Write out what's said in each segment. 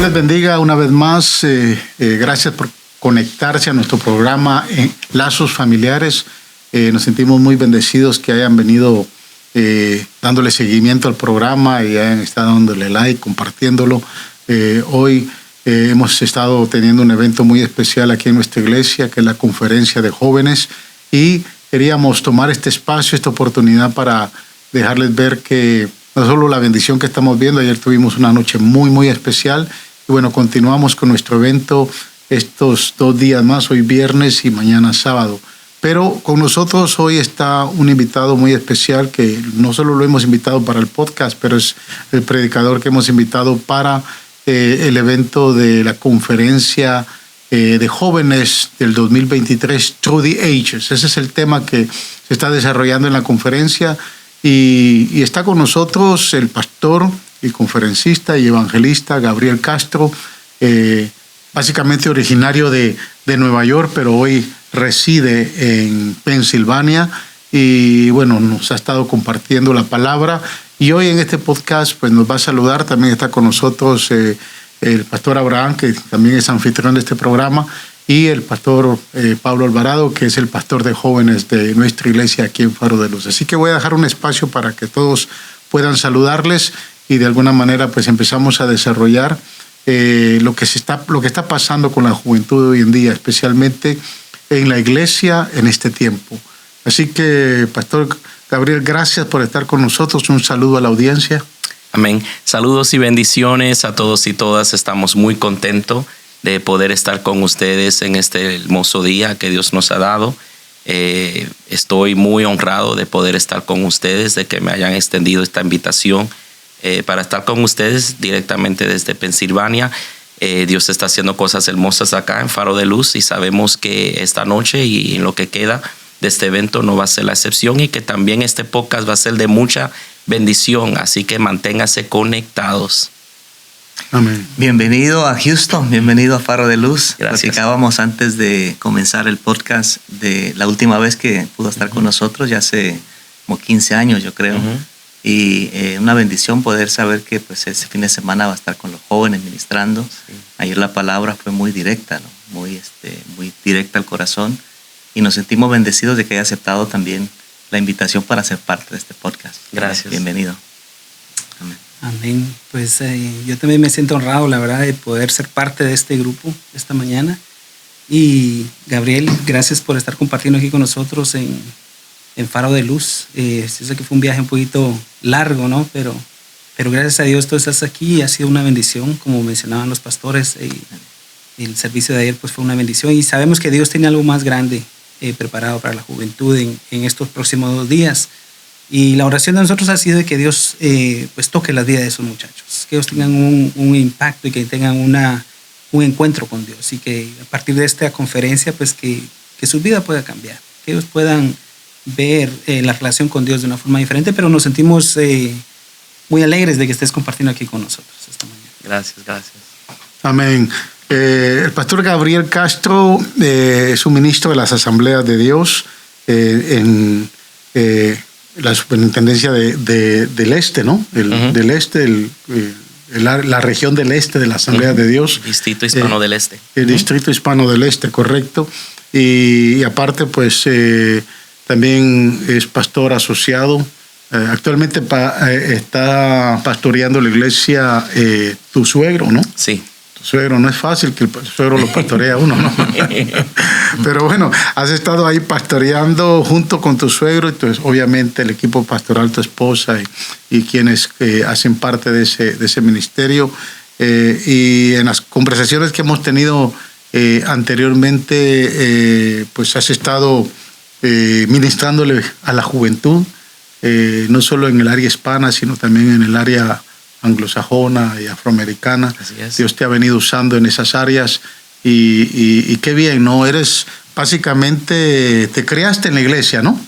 les bendiga una vez más. Gracias por conectarse a nuestro programa Lazos Familiares. Nos sentimos muy bendecidos que hayan venido dándole seguimiento al programa y hayan estado dándole like, compartiéndolo. Hoy hemos estado teniendo un evento muy especial aquí en nuestra iglesia, que es la conferencia de jóvenes, y queríamos tomar este espacio, esta oportunidad para dejarles ver que no solo la bendición que estamos viendo, ayer tuvimos una noche muy, muy especial, y bueno, continuamos con nuestro evento estos 2 días más, hoy viernes y mañana sábado. Pero con nosotros hoy está un invitado muy especial que no solo lo hemos invitado para el podcast, pero es el predicador que hemos invitado para el evento de la conferencia de jóvenes del 2023, Through the Ages. Ese es el tema que se está desarrollando en la conferencia y está con nosotros el pastor y conferencista y evangelista Gabriel Castro, básicamente originario de Nueva York, pero hoy reside en Pensilvania y bueno, nos ha estado compartiendo la palabra y hoy en este podcast pues nos va a saludar. También está con nosotros el pastor Abraham, que también es anfitrión de este programa, y el pastor Pablo Alvarado, que es el pastor de jóvenes de nuestra iglesia aquí en Faro de Luz. Así que voy a dejar un espacio para que todos puedan saludarles y de alguna manera pues empezamos a desarrollar lo que está pasando con la juventud hoy en día, especialmente en la iglesia en este tiempo. Así que, Pastor Gabriel, gracias por estar con nosotros. Un saludo a la audiencia. Amén. Saludos y bendiciones a todos y todas. Estamos muy contentos de poder estar con ustedes en este hermoso día que Dios nos ha dado. Estoy muy honrado de poder estar con ustedes, de que me hayan extendido esta invitación para estar con ustedes directamente desde Pensilvania. Dios está haciendo cosas hermosas acá en Faro de Luz y sabemos que esta noche y en lo que queda de este evento no va a ser la excepción y que también este podcast va a ser de mucha bendición, así que manténganse conectados. Amén. Bienvenido a Houston, bienvenido a Faro de Luz. Gracias. Platicábamos antes de comenzar el podcast de la última vez que pudo estar con nosotros, ya hace como 15 años yo creo. Y una bendición poder saber que pues ese fin de semana va a estar con los jóvenes ministrando. Sí. Ayer la palabra fue muy directa, ¿no? Muy directa al corazón. Y nos sentimos bendecidos de que haya aceptado también la invitación para ser parte de este podcast. Gracias. Bienvenido. Amén. Amén. Pues yo también me siento honrado, la verdad, de poder ser parte de este grupo esta mañana. Y Gabriel, gracias por estar compartiendo aquí con nosotros en Faro de Luz. Sé que fue un viaje un poquito largo, ¿no? Pero gracias a Dios tú estás aquí y ha sido una bendición, como mencionaban los pastores. El servicio de ayer pues fue una bendición y sabemos que Dios tiene algo más grande preparado para la juventud en estos próximos 2 días. Y la oración de nosotros ha sido de que Dios pues toque la vida de esos muchachos, que ellos tengan un impacto y que tengan un encuentro con Dios y que a partir de esta conferencia pues que su vida pueda cambiar, que ellos puedan ver la relación con Dios de una forma diferente, pero nos sentimos muy alegres de que estés compartiendo aquí con nosotros esta mañana. Gracias. Amén. El pastor Gabriel Castro es un ministro de las Asambleas de Dios en la superintendencia del este, ¿no? Del este, la región del este de la Asamblea de Dios. Distrito Hispano del Este. El Distrito Hispano del Este, correcto. Y aparte, pues, también es pastor asociado. Actualmente está pastoreando la iglesia tu suegro, ¿no? Sí. Tu suegro, no es fácil que el suegro lo pastorea a uno, ¿no? Pero bueno, has estado ahí pastoreando junto con tu suegro y pues, obviamente el equipo pastoral, tu esposa y quienes hacen parte de ese ministerio. Y en las conversaciones que hemos tenido anteriormente, pues has estado ministrándole a la juventud, no solo en el área hispana, sino también en el área anglosajona y afroamericana. Dios te ha venido usando en esas áreas y qué bien, ¿no? Eres básicamente, te creaste en la iglesia, ¿no?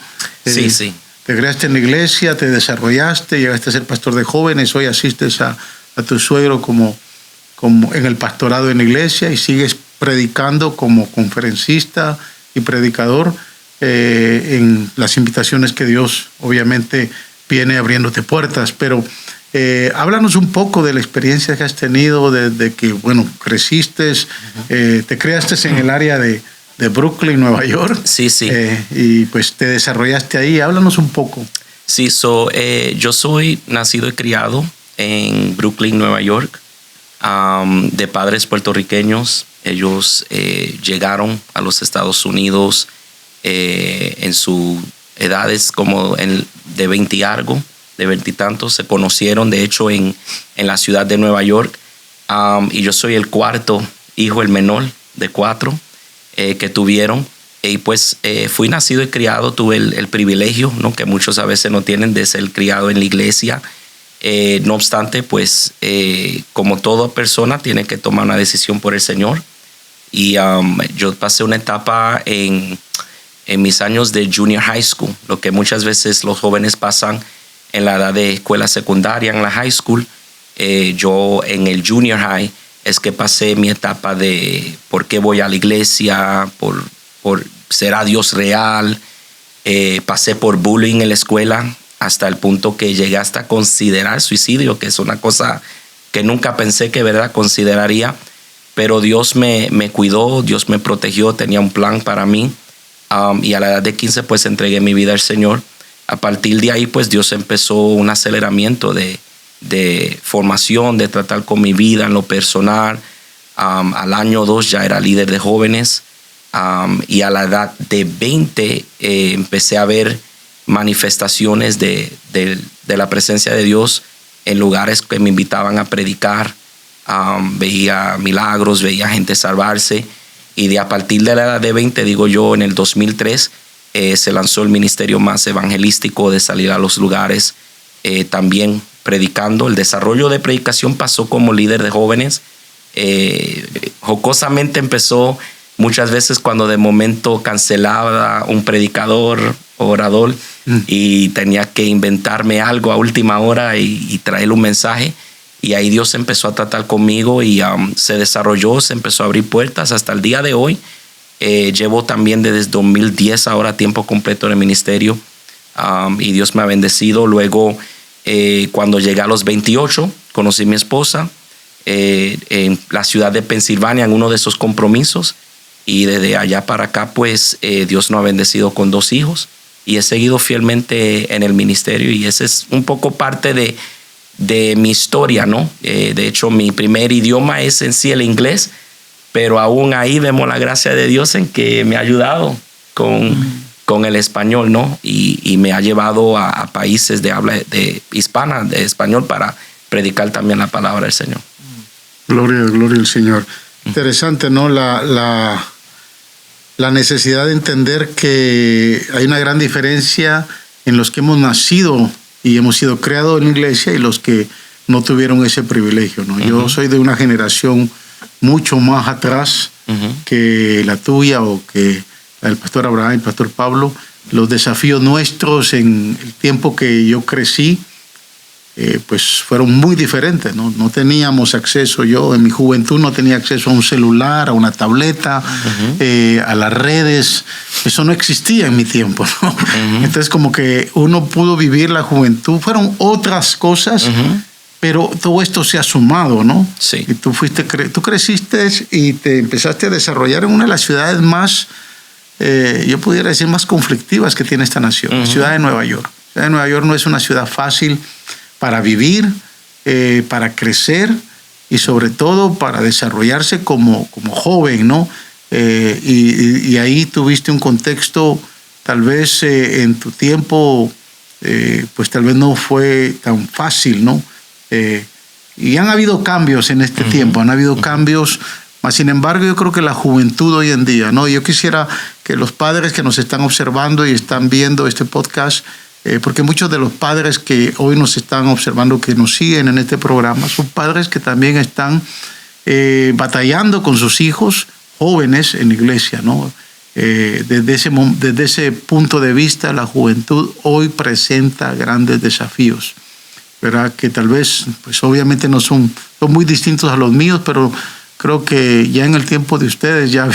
Sí. Te creaste en la iglesia, te desarrollaste, llegaste a ser pastor de jóvenes, hoy asistes a tu suegro como en el pastorado en la iglesia y sigues predicando como conferencista y predicador en las invitaciones que Dios obviamente viene abriéndote puertas. Pero Háblanos un poco de la experiencia que has tenido desde que, bueno, creciste, te creaste en el área de Brooklyn, Nueva York. Sí. Y pues te desarrollaste ahí. Háblanos un poco. Sí, yo soy nacido y criado en Brooklyn, Nueva York, de padres puertorriqueños. Ellos llegaron a los Estados Unidos en sus edades como de 20 y algo, de 20 y tantos. Se conocieron, de hecho, en la ciudad de Nueva York. Y yo soy el cuarto hijo, el menor de 4 que tuvieron. Y pues fui nacido y criado, tuve el privilegio, ¿no?, que muchos a veces no tienen, de ser criado en la iglesia. No obstante, pues como toda persona tiene que tomar una decisión por el Señor. Y yo pasé una etapa en mis años de junior high school, lo que muchas veces los jóvenes pasan en la edad de escuela secundaria, en la high school. Yo en el junior high es que pasé mi etapa de por qué voy a la iglesia, por ¿será Dios real? Pasé por bullying en la escuela hasta el punto que llegué hasta considerar suicidio, que es una cosa que nunca pensé que verdad consideraría. Pero Dios me cuidó, Dios me protegió, tenía un plan para mí. Y a la edad de 15 pues entregué mi vida al Señor. A partir de ahí pues Dios empezó un aceleramiento de formación, de tratar con mi vida en lo personal. Al año 2 ya era líder de jóvenes. Y a la edad de 20 empecé a ver manifestaciones de la presencia de Dios en lugares que me invitaban a predicar. Veía milagros, veía gente salvarse. Y a partir de la edad de 20, digo yo, en el 2003, se lanzó el ministerio más evangelístico de salir a los lugares, también predicando. El desarrollo de predicación pasó como líder de jóvenes. Jocosamente empezó muchas veces cuando de momento cancelaba un predicador o orador y tenía que inventarme algo a última hora y traerle un mensaje. Y ahí Dios empezó a tratar conmigo y se desarrolló, se empezó a abrir puertas hasta el día de hoy. Llevo también desde 2010 ahora tiempo completo en el ministerio y Dios me ha bendecido. Luego, cuando llegué a los 28, conocí a mi esposa en la ciudad de Pensilvania en uno de esos compromisos. Y desde allá para acá, pues Dios nos ha bendecido con 2 hijos y he seguido fielmente en el ministerio. Y ese es un poco parte de mi historia, ¿no? De hecho, mi primer idioma es en sí el inglés, pero aún ahí vemos la gracia de Dios en que me ha ayudado con el español, ¿no? Y me ha llevado a países de habla de hispana, de español, para predicar también la palabra del Señor. Gloria al Señor. Interesante, ¿no? La necesidad de entender que hay una gran diferencia en los que hemos nacido y hemos sido creados en la iglesia y los que no tuvieron ese privilegio, ¿no? Yo soy de una generación mucho más atrás que la tuya o que el pastor Abraham y el pastor Pablo. Los desafíos nuestros en el tiempo que yo crecí pues fueron muy diferentes, ¿no? No teníamos acceso, yo en mi juventud no tenía acceso a un celular, a una tableta, a las redes. Eso no existía en mi tiempo, ¿no? Entonces como que uno pudo vivir la juventud, fueron otras cosas, pero todo esto se ha sumado, ¿no? Sí. Y tú creciste y te empezaste a desarrollar en una de las ciudades más, yo pudiera decir, más conflictivas que tiene esta nación, la ciudad de Nueva York. La ciudad de Nueva York no es una ciudad fácil para vivir, para crecer y sobre todo para desarrollarse como joven, ¿no? Y ahí tuviste un contexto, tal vez en tu tiempo, pues tal vez no fue tan fácil, ¿no? Y han habido cambios en este tiempo, han habido cambios, mas sin embargo yo creo que la juventud hoy en día, ¿no? Yo quisiera que los padres que nos están observando y están viendo este podcast, porque muchos de los padres que hoy nos están observando, que nos siguen en este programa, son padres que también están batallando con sus hijos jóvenes en la iglesia, ¿no? Desde ese punto de vista, la juventud hoy presenta grandes desafíos, ¿verdad? Que tal vez, pues obviamente no son muy distintos a los míos, pero creo que ya en el tiempo de ustedes ya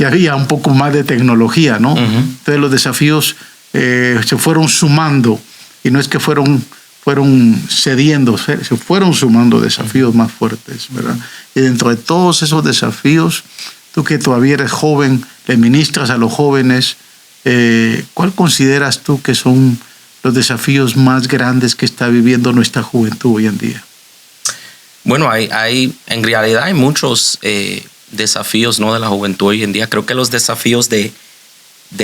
había un poco más de tecnología, ¿no? Entonces los desafíos se fueron sumando y no es que fueron fueron cediendo, se fueron sumando desafíos más fuertes, ¿verdad? Y dentro de todos esos desafíos, tú que todavía eres joven, le ministras a los jóvenes, ¿cuál consideras tú que son los desafíos más grandes que está viviendo nuestra juventud hoy en día? Bueno, en realidad hay muchos desafíos, ¿no?, de la juventud hoy en día. Creo que los desafíos de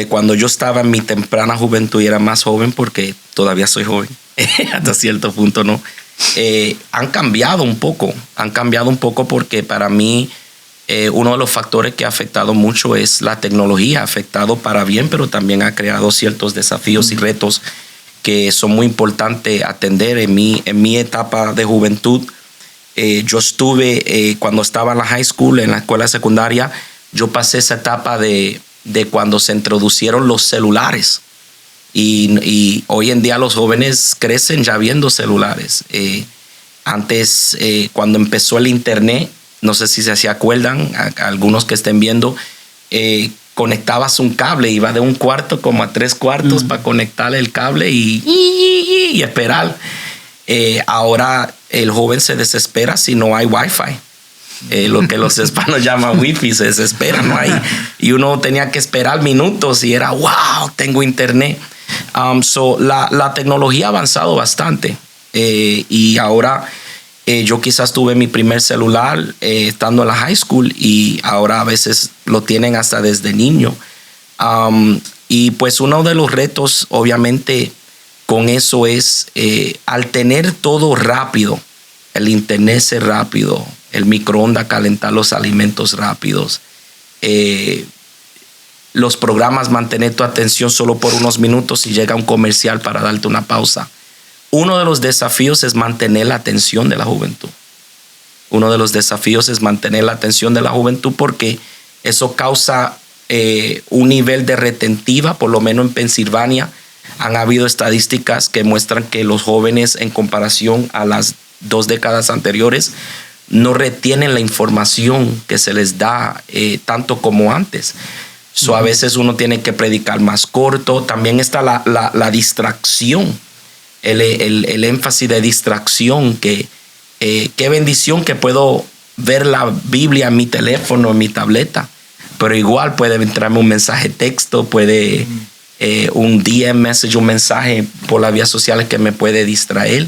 cuando yo estaba en mi temprana juventud y era más joven, porque todavía soy joven, hasta cierto punto, ¿no? Han cambiado un poco porque para mí uno de los factores que ha afectado mucho es la tecnología. Ha afectado para bien, pero también ha creado ciertos desafíos y retos que son muy importantes atender. En mi etapa de juventud, yo estuve, cuando estaba en la high school, en la escuela secundaria, yo pasé esa etapa de cuando se introducieron los celulares. Y hoy en día los jóvenes crecen ya viendo celulares. Antes, cuando empezó el internet, no sé si se acuerdan, a algunos que estén viendo, conectabas un cable, iba de un cuarto como a 3 cuartos para conectar el cable y esperar. Ahora el joven se desespera si no hay wifi. Lo que los hispanos llaman wifi, se desespera, no hay. Y uno tenía que esperar minutos y era, wow, tengo internet. La tecnología ha avanzado bastante. Y ahora yo quizás tuve mi primer celular estando en la high school, y ahora a veces lo tienen hasta desde niño. Y pues uno de los retos, obviamente, con eso es, al tener todo rápido, el internet es rápido, el microondas calentar los alimentos rápidos, los programas mantener tu atención solo por unos minutos y llega un comercial para darte una pausa. Uno de los desafíos es mantener la atención de la juventud. Porque eso causa un nivel de retentiva. Por lo menos en Pensilvania han habido estadísticas que muestran que los jóvenes, en comparación a las 2 décadas anteriores, no retienen la información que se les da tanto como antes. A veces uno tiene que predicar más corto. También está la distracción, el énfasis de distracción. Qué bendición que puedo ver la Biblia en mi teléfono, en mi tableta, pero igual puede entrarme un mensaje texto, puede un DM message, un mensaje por las vías sociales que me puede distraer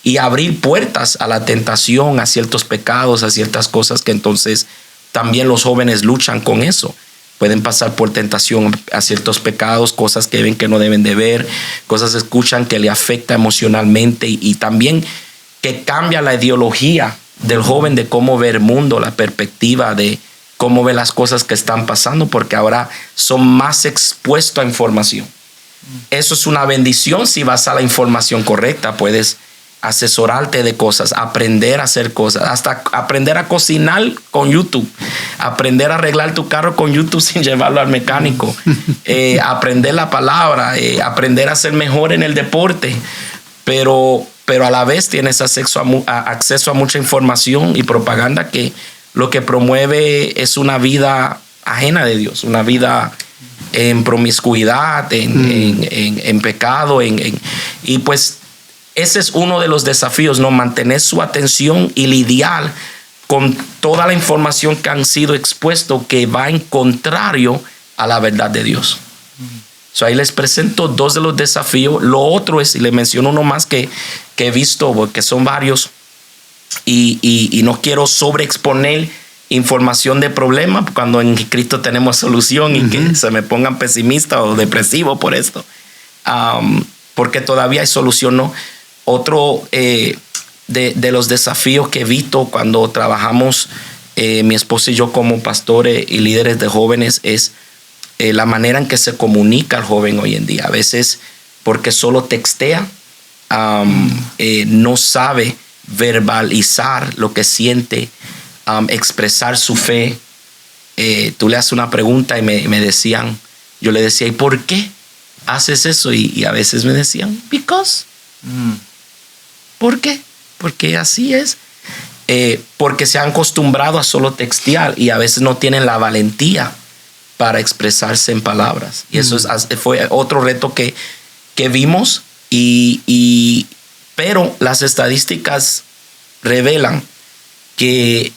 y abrir puertas a la tentación, a ciertos pecados, a ciertas cosas que entonces también los jóvenes luchan con eso. Pueden pasar por tentación a ciertos pecados, cosas que ven que no deben de ver, cosas que escuchan que le afecta emocionalmente, y también que cambia la ideología del joven de cómo ver el mundo, la perspectiva de cómo ve las cosas que están pasando, porque ahora son más expuestos a información. Eso es una bendición si vas a la información correcta. Puedes asesorarte de cosas, aprender a hacer cosas, hasta aprender a cocinar con YouTube, aprender a arreglar tu carro con YouTube sin llevarlo al mecánico, aprender la palabra, aprender a ser mejor en el deporte, pero a la vez tienes acceso a mucha información y propaganda que lo que promueve es una vida ajena de Dios, una vida en promiscuidad, en pecado, y pues ese es uno de los desafíos, ¿no? Mantener su atención y lidiar con toda la información que han sido expuestos que va en contrario a la verdad de Dios. Ahí les presento 2 de los desafíos. Lo otro es, y le menciono uno más que he visto, porque son varios, y no quiero sobreexponer información de problema cuando en Cristo tenemos solución, y que se me pongan pesimista o depresivo por esto, porque todavía hay solución, ¿no? Otro de los desafíos que he visto cuando trabajamos mi esposa y yo como pastores y líderes de jóvenes es la manera en que se comunica el joven hoy en día. A veces, porque solo textea, no sabe verbalizar lo que siente, expresar su fe. Tú le haces una pregunta y me decían, yo le decía, ¿y por qué haces eso? Y a veces me decían, because. ¿Por qué? Porque así es. Porque se han acostumbrado a solo textear y a veces no tienen la valentía para expresarse en palabras. Y eso fue otro reto que vimos, y Pero las estadísticas revelan que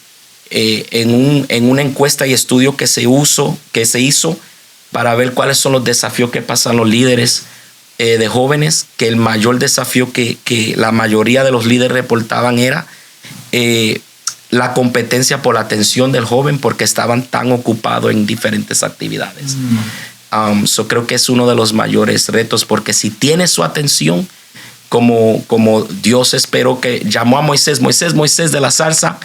en una encuesta y estudio que se hizo para ver cuáles son los desafíos que pasan los líderes de jóvenes, que el mayor desafío que la mayoría de los líderes reportaban era la competencia por la atención del joven, porque estaban tan ocupados en diferentes actividades. Creo que es uno de los mayores retos, porque si tiene su atención, como Dios esperó, que llamó a Moisés de la zarza,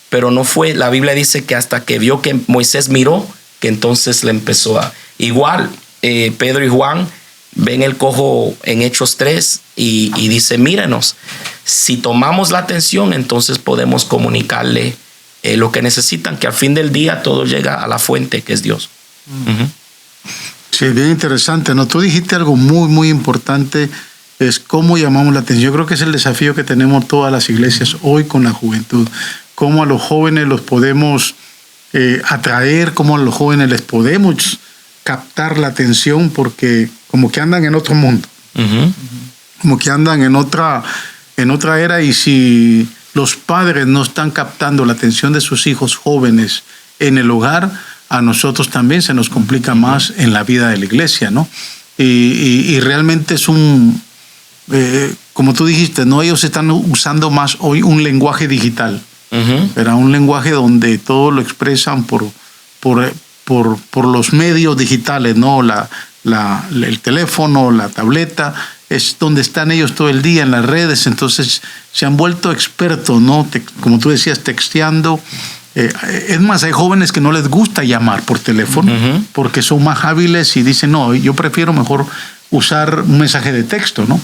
pero no fue. La Biblia dice que hasta que vio que Moisés miró, que entonces le empezó a... Igual, Pedro y Juan ven el cojo en Hechos 3 y dice, mírenos, si tomamos la atención, entonces podemos comunicarle lo que necesitan, que al fin del día todo llega a la fuente, que es Dios. Sí, bien interesante, ¿no? Tú dijiste algo muy, muy importante, es cómo llamamos la atención. Yo creo que es el desafío que tenemos todas las iglesias hoy con la juventud. Cómo a los jóvenes los podemos atraer, cómo a los jóvenes les podemos captar la atención, porque como que andan en otro mundo, como que andan en otra era, y si los padres no están captando la atención de sus hijos jóvenes en el hogar, a nosotros también se nos complica más en la vida de la iglesia, ¿no? Y realmente es como tú dijiste, ¿no? Ellos están usando más hoy un lenguaje digital, era un lenguaje donde todo lo expresan por los medios digitales, ¿no? El teléfono, la tableta, es donde están ellos todo el día en las redes. Entonces se han vuelto expertos, ¿no? Como tú decías, texteando. Es más, hay jóvenes que no les gusta llamar por teléfono porque son más hábiles y dicen, no, yo prefiero mejor usar un mensaje de texto, ¿no?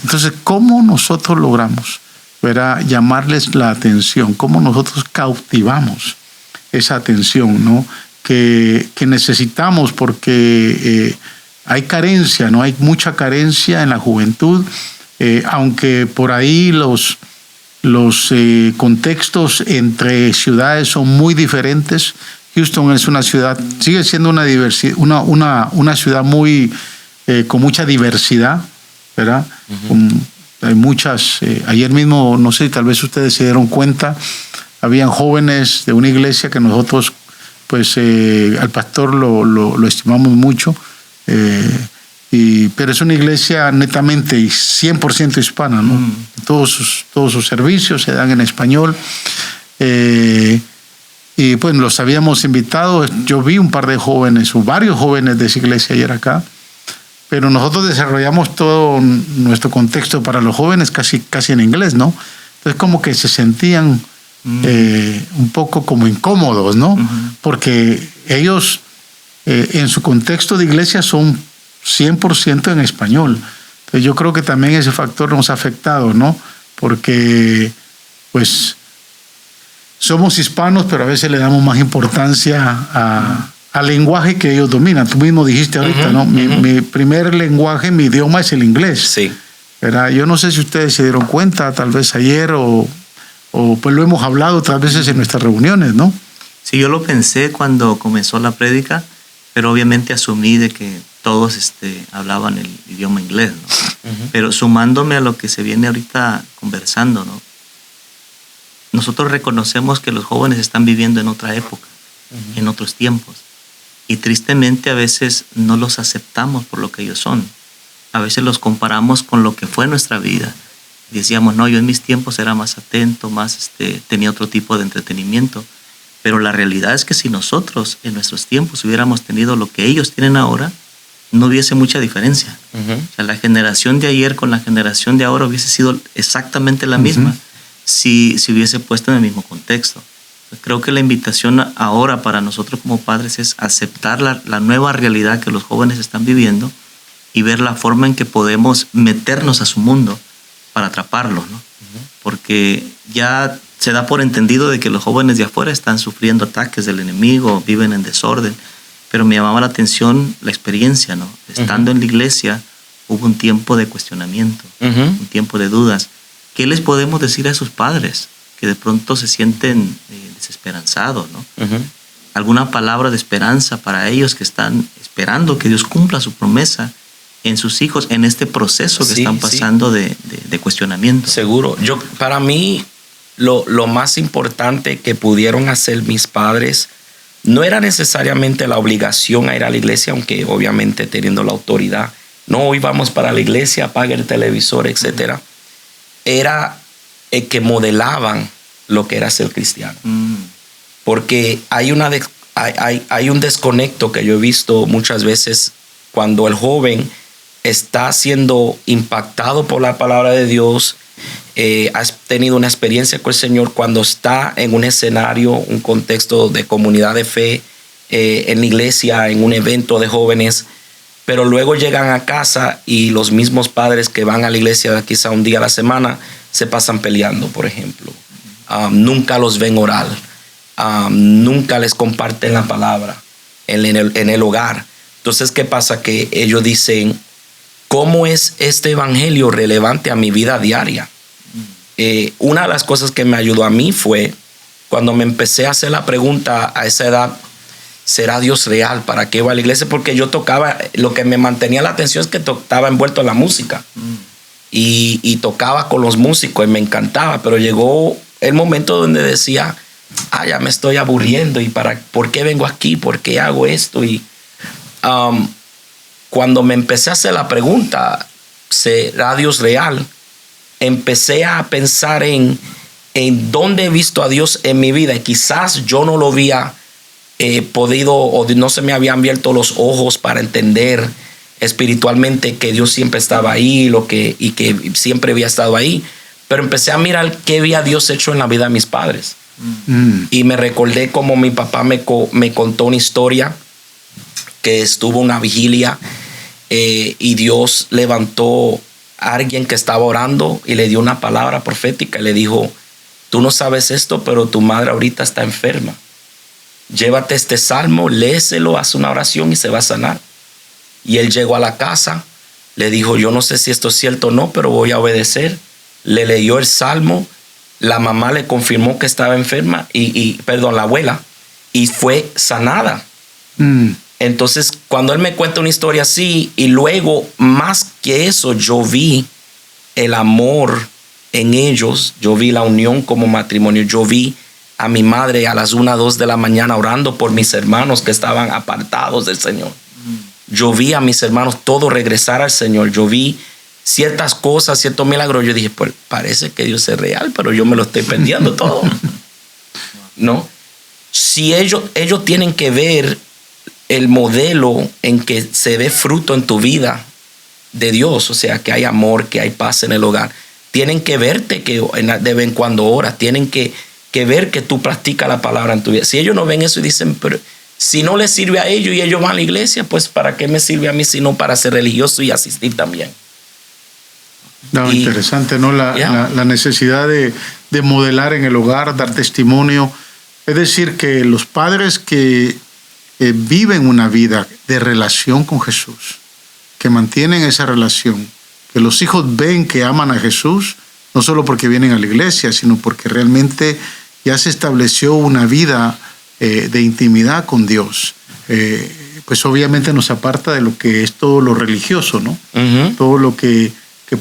Entonces, ¿cómo nosotros logramos, ¿verdad?, llamarles la atención? ¿Cómo nosotros cautivamos esa atención, ¿no?, que necesitamos? Porque hay carencia, ¿no? Hay mucha carencia en la juventud, aunque por ahí los contextos entre ciudades son muy diferentes. Houston es una ciudad, sigue siendo una ciudad muy con mucha diversidad, ¿verdad? Hay muchas, ayer mismo, no sé, tal vez ustedes se dieron cuenta, habían jóvenes de una iglesia que nosotros, pues al pastor lo estimamos mucho, pero es una iglesia netamente y 100% hispana, ¿no? Todos sus servicios se dan en español. Y pues los habíamos invitado. Yo vi un par de jóvenes, o varios jóvenes de esa iglesia ayer acá, pero nosotros desarrollamos todo nuestro contexto para los jóvenes casi en inglés, ¿no? Entonces como que se sentían un poco como incómodos, ¿no? Porque ellos en su contexto de iglesia son 100% en español. Entonces yo creo que también ese factor nos ha afectado, ¿no? Porque pues somos hispanos, pero a veces le damos más importancia al lenguaje que ellos dominan. Tú mismo dijiste ahorita, ¿no? Mi primer lenguaje, mi idioma es el inglés. Sí. ¿Verdad? Yo no sé si ustedes se dieron cuenta, tal vez ayer o pues lo hemos hablado otras veces en nuestras reuniones, ¿no? Sí, yo lo pensé cuando comenzó la prédica, pero obviamente asumí de que todos hablaban el idioma inglés, ¿no? Pero sumándome a lo que se viene ahorita conversando, ¿no? Nosotros reconocemos que los jóvenes están viviendo en otra época, en otros tiempos. Y tristemente a veces no los aceptamos por lo que ellos son. A veces los comparamos con lo que fue nuestra vida. Decíamos, no, yo en mis tiempos era más atento, tenía otro tipo de entretenimiento. Pero la realidad es que si nosotros en nuestros tiempos hubiéramos tenido lo que ellos tienen ahora, no hubiese mucha diferencia. O sea, la generación de ayer con la generación de ahora hubiese sido exactamente la misma si hubiese puesto en el mismo contexto. Creo que la invitación ahora para nosotros como padres es aceptar la nueva realidad que los jóvenes están viviendo y ver la forma en que podemos meternos a su mundo para atraparlos, ¿no? Porque ya se da por entendido de que los jóvenes de afuera están sufriendo ataques del enemigo, viven en desorden, pero me llamaba la atención la experiencia, ¿no? Estando en la iglesia hubo un tiempo de cuestionamiento, un tiempo de dudas. ¿Qué les podemos decir a esos padres que de pronto se sienten desesperanzados, ¿no? Alguna palabra de esperanza para ellos que están esperando que Dios cumpla su promesa en sus hijos en este proceso que Sí, están pasando de cuestionamiento. Seguro. Para mí, lo más importante que pudieron hacer mis padres no era necesariamente la obligación a ir a la iglesia, aunque obviamente teniendo la autoridad. No, hoy vamos para la iglesia, apaga el televisor, etc. Era el que modelaban lo que era ser cristiano. Porque hay un desconecto que yo he visto muchas veces cuando el joven está siendo impactado por la palabra de Dios, has tenido una experiencia con el Señor, cuando está en un escenario, un contexto de comunidad de fe, en la iglesia, en un evento de jóvenes, pero luego llegan a casa y los mismos padres que van a la iglesia quizá un día a la semana se pasan peleando, por ejemplo. Nunca los ven orar, nunca les comparten la palabra en el hogar. Entonces, ¿qué pasa? Que ellos dicen, ¿cómo es este evangelio relevante a mi vida diaria? Una de las cosas que me ayudó a mí fue cuando me empecé a hacer la pregunta a esa edad, ¿será Dios real? ¿Para qué voy a la iglesia? Porque yo tocaba, lo que me mantenía la atención es que estaba envuelto en la música. Y tocaba con los músicos y me encantaba, pero llegó el momento donde decía, ya me estoy aburriendo, ¿y por qué vengo aquí? ¿Por qué hago esto? Y cuando me empecé a hacer la pregunta, ¿será Dios real? Empecé a pensar en dónde he visto a Dios en mi vida, y quizás yo no lo había podido, o no se me habían abierto los ojos para entender espiritualmente que Dios siempre estaba ahí y que siempre había estado ahí. Pero empecé a mirar qué había Dios hecho en la vida de mis padres. Y me recordé como mi papá me contó una historia que estuvo una vigilia y Dios levantó a alguien que estaba orando y le dio una palabra profética y le dijo, tú no sabes esto, pero tu madre ahorita está enferma. Llévate este salmo, léeselo, haz una oración y se va a sanar. Y él llegó a la casa, le dijo, yo no sé si esto es cierto o no, pero voy a obedecer. Le leyó el salmo, la mamá le confirmó que estaba enferma, la abuela, y fue sanada. Entonces, cuando él me cuenta una historia así, y luego, más que eso, yo vi el amor en ellos, yo vi la unión como matrimonio, yo vi a mi madre a las 1, 2 de la mañana orando por mis hermanos que estaban apartados del Señor. Yo vi a mis hermanos todos regresar al Señor. Yo vi ciertas cosas, ciertos milagros. Yo dije, pues parece que Dios es real, pero yo me lo estoy perdiendo todo. ¿No? Si ellos tienen que ver el modelo en que se ve fruto en tu vida de Dios, o sea, que hay amor, que hay paz en el hogar, tienen que verte que de vez en cuando oras, tienen que ver que tú practicas la palabra en tu vida. Si ellos no ven eso y dicen, pero si no les sirve a ellos y ellos van a la iglesia, pues ¿para qué me sirve a mí sino para ser religioso y asistir también? No, interesante, ¿no? La necesidad de modelar en el hogar, dar testimonio. Es decir, que los padres que viven una vida de relación con Jesús, que mantienen esa relación, que los hijos ven que aman a Jesús, no solo porque vienen a la iglesia, sino porque realmente ya se estableció una vida de intimidad con Dios. Pues obviamente nos aparta de lo que es todo lo religioso, ¿no? Todo lo que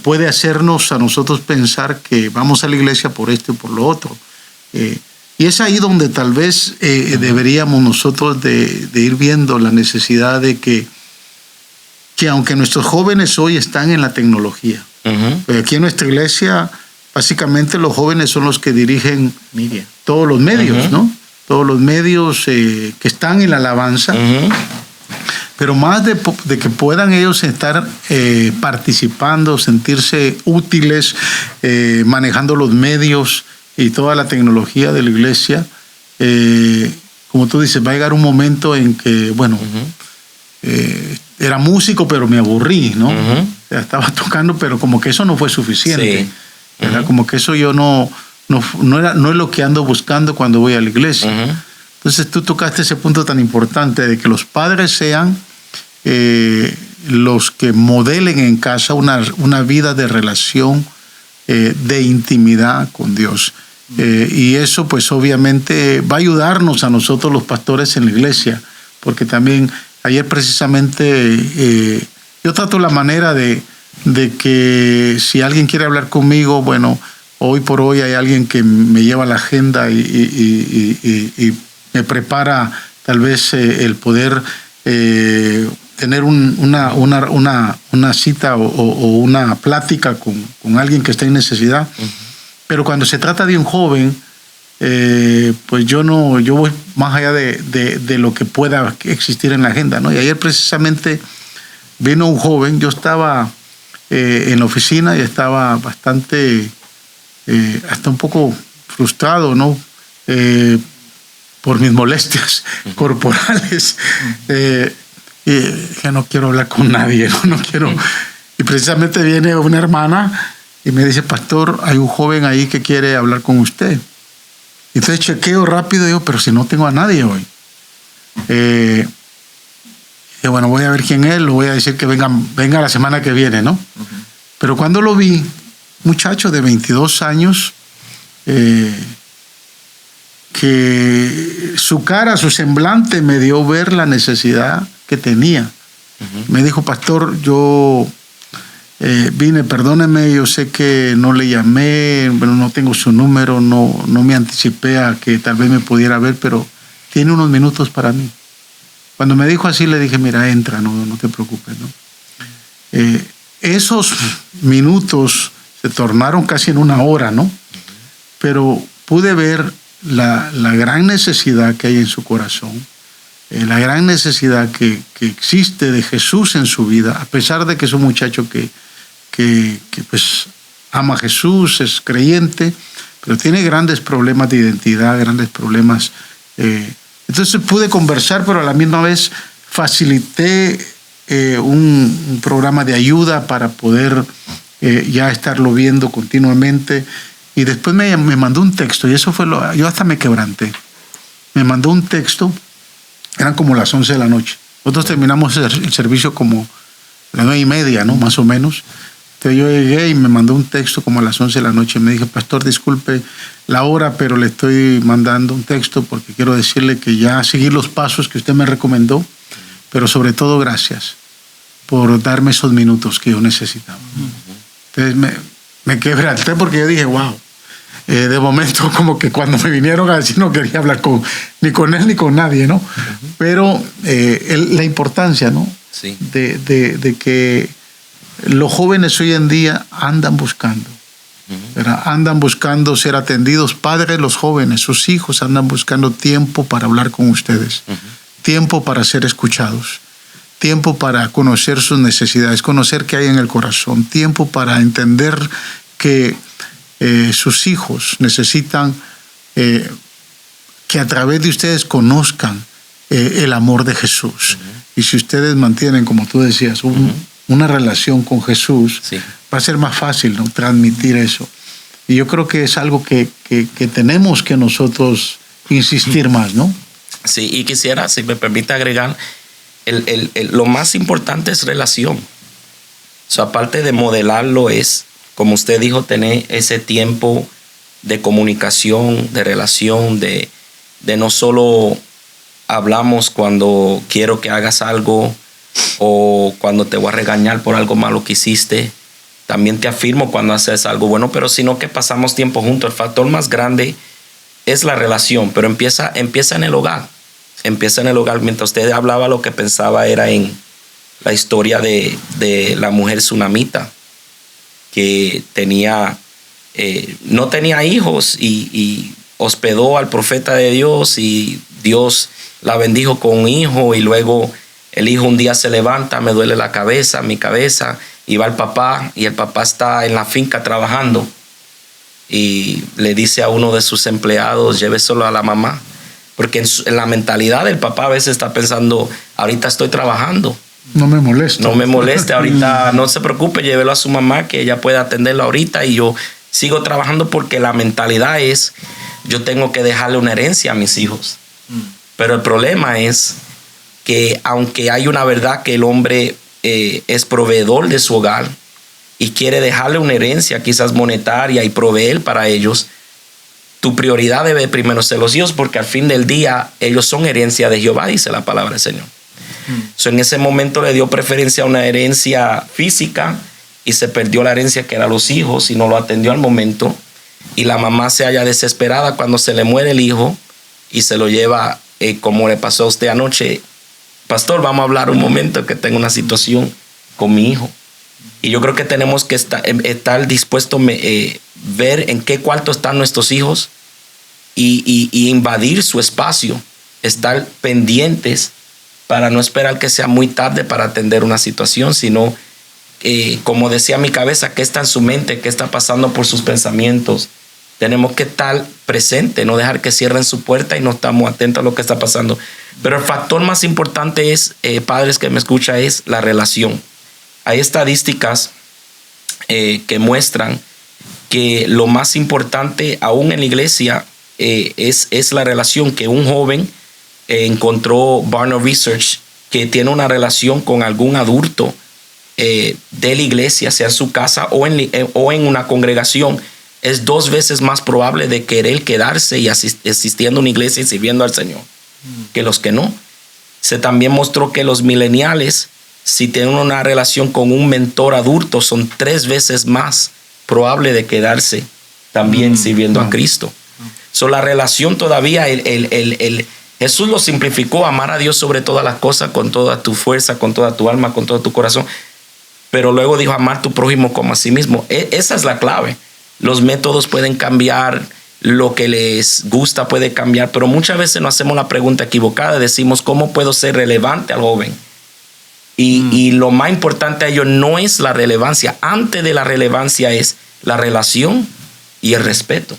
puede hacernos a nosotros pensar que vamos a la iglesia por esto y por lo otro. Y es ahí donde tal vez deberíamos nosotros de ir viendo la necesidad de que aunque nuestros jóvenes hoy están en la tecnología, aquí en nuestra iglesia básicamente los jóvenes son los que dirigen todos los medios, ¿no? Todos los medios que están en la alabanza, pero más de que puedan ellos estar participando, sentirse útiles, manejando los medios y toda la tecnología de la iglesia, como tú dices, va a llegar un momento en que, bueno, era músico, pero me aburrí, ¿no? Estaba tocando, pero como que eso no fue suficiente. Sí. Como que eso yo no es lo que ando buscando cuando voy a la iglesia. Entonces tú tocaste ese punto tan importante de que los padres sean los que modelen en casa una vida de relación, de intimidad con Dios. Y eso pues obviamente va a ayudarnos a nosotros los pastores en la iglesia, porque también ayer precisamente yo trato la manera de que si alguien quiere hablar conmigo, bueno, hoy por hoy hay alguien que me lleva la agenda y me prepara tal vez el poder tener una cita o una plática con alguien que está en necesidad. Pero cuando se trata de un joven, pues yo voy más allá de lo que pueda existir en la agenda, ¿no? Y ayer precisamente vino un joven, yo estaba en la oficina y estaba bastante, hasta un poco frustrado, ¿no? Por mis molestias corporales. Y dije, no quiero hablar con nadie, no quiero. Y precisamente viene una hermana y me dice, pastor, hay un joven ahí que quiere hablar con usted. Entonces chequeo rápido y digo, pero si no tengo a nadie hoy. Y bueno, voy a ver quién es, le voy a decir que venga la semana que viene, ¿no? Pero cuando lo vi, muchacho de 22 años, que su cara, su semblante me dio ver la necesidad que tenía. Me dijo, pastor, yo vine, perdóneme, yo sé que no le llamé, pero no tengo su número, no me anticipé a que tal vez me pudiera ver, pero tiene unos minutos para mí. Cuando me dijo así, le dije, mira, entra, no te preocupes, ¿no? Esos minutos se tornaron casi en una hora, ¿no? Pero pude ver la gran necesidad que hay en su corazón, la gran necesidad que existe de Jesús en su vida, a pesar de que es un muchacho que pues ama a Jesús, es creyente, pero tiene grandes problemas de identidad, grandes problemas. Entonces pude conversar, pero a la misma vez facilité un programa de ayuda para poder ya estarlo viendo continuamente. Y después me mandó un texto, y eso fue yo hasta me quebranté. Me mandó un texto, eran como las 11 de la noche. Nosotros terminamos el servicio como a las 9:30, ¿no? Más o menos. Entonces yo llegué y me mandó un texto como a las 11 de la noche. Me dije, pastor, disculpe la hora, pero le estoy mandando un texto porque quiero decirle que ya seguí los pasos que usted me recomendó, pero sobre todo gracias por darme esos minutos que yo necesitaba. Entonces me quebranté porque yo dije, wow. De momento como que cuando me vinieron a decir no quería hablar ni con él ni con nadie, ¿no? Pero la importancia, ¿no? Sí. De que los jóvenes hoy en día andan buscando, ¿verdad? Andan buscando ser atendidos. Padres, los jóvenes, sus hijos andan buscando tiempo para hablar con ustedes, tiempo para ser escuchados, tiempo para conocer sus necesidades, conocer qué hay en el corazón, tiempo para entender que sus hijos necesitan que a través de ustedes conozcan el amor de Jesús. Y si ustedes mantienen, como tú decías, una relación con Jesús, sí, va a ser más fácil, ¿no? Transmitir eso. Y yo creo que es algo que tenemos que nosotros insistir más, ¿no? Sí, y quisiera, si me permite agregar, lo más importante es relación. O sea, aparte de modelarlo es, como usted dijo, tener ese tiempo de comunicación, de relación, de no solo hablamos cuando quiero que hagas algo o cuando te voy a regañar por algo malo que hiciste. También te afirmo cuando haces algo bueno, pero sino que pasamos tiempo juntos. El factor más grande es la relación, pero empieza en el hogar. Empieza en el hogar. Mientras usted hablaba, lo que pensaba era en la historia de la mujer tsunamita, que no tenía hijos y hospedó al profeta de Dios y Dios la bendijo con un hijo y luego el hijo un día se levanta, me duele mi cabeza, y va al papá y el papá está en la finca trabajando y le dice a uno de sus empleados, lléveselo a la mamá, porque en la mentalidad del papá a veces está pensando, ahorita estoy trabajando. No me molesta. No me moleste, ahorita no se preocupe, llévelo a su mamá que ella puede atenderlo ahorita y yo sigo trabajando, porque la mentalidad es, yo tengo que dejarle una herencia a mis hijos. Pero el problema es que aunque hay una verdad que el hombre es proveedor de su hogar y quiere dejarle una herencia quizás monetaria y proveer para ellos, tu prioridad debe primero ser los hijos, porque al fin del día ellos son herencia de Jehová, dice la palabra del Señor. So, en ese momento le dio preferencia a una herencia física y se perdió la herencia que era los hijos y no lo atendió al momento. Y la mamá se halla desesperada cuando se le muere el hijo y se lo lleva, como le pasó a usted anoche. Pastor, vamos a hablar un momento que tengo una situación con mi hijo. Y yo creo que tenemos que estar dispuestos a ver en qué cuarto están nuestros hijos y invadir su espacio, estar pendientes para no esperar que sea muy tarde para atender una situación, sino, como decía mi cabeza, qué está en su mente, qué está pasando por sus pensamientos. Tenemos que estar presentes, no dejar que cierren su puerta y no estamos atentos a lo que está pasando. Pero el factor más importante es, padres que me escuchan, es la relación. Hay estadísticas que muestran que lo más importante aún en la iglesia es la relación. Que un joven encontró Barna Research que tiene una relación con algún adulto de la iglesia, sea en su casa o en una congregación, es 2 veces más probable de querer quedarse y asistiendo a una iglesia y sirviendo al Señor que los que no. Se también mostró que los millennials, si tienen una relación con un mentor adulto, son 3 veces más probable de quedarse también sirviendo a Cristo. So, la relación todavía, Jesús lo simplificó: amar a Dios sobre todas las cosas, con toda tu fuerza, con toda tu alma, con todo tu corazón. Pero luego dijo: amar a tu prójimo como a sí mismo. Esa es la clave. Los métodos pueden cambiar, lo que les gusta puede cambiar, pero muchas veces nos hacemos la pregunta equivocada. Decimos: ¿cómo puedo ser relevante al joven? Y lo más importante a ello no es la relevancia. Antes de la relevancia es la relación y el respeto.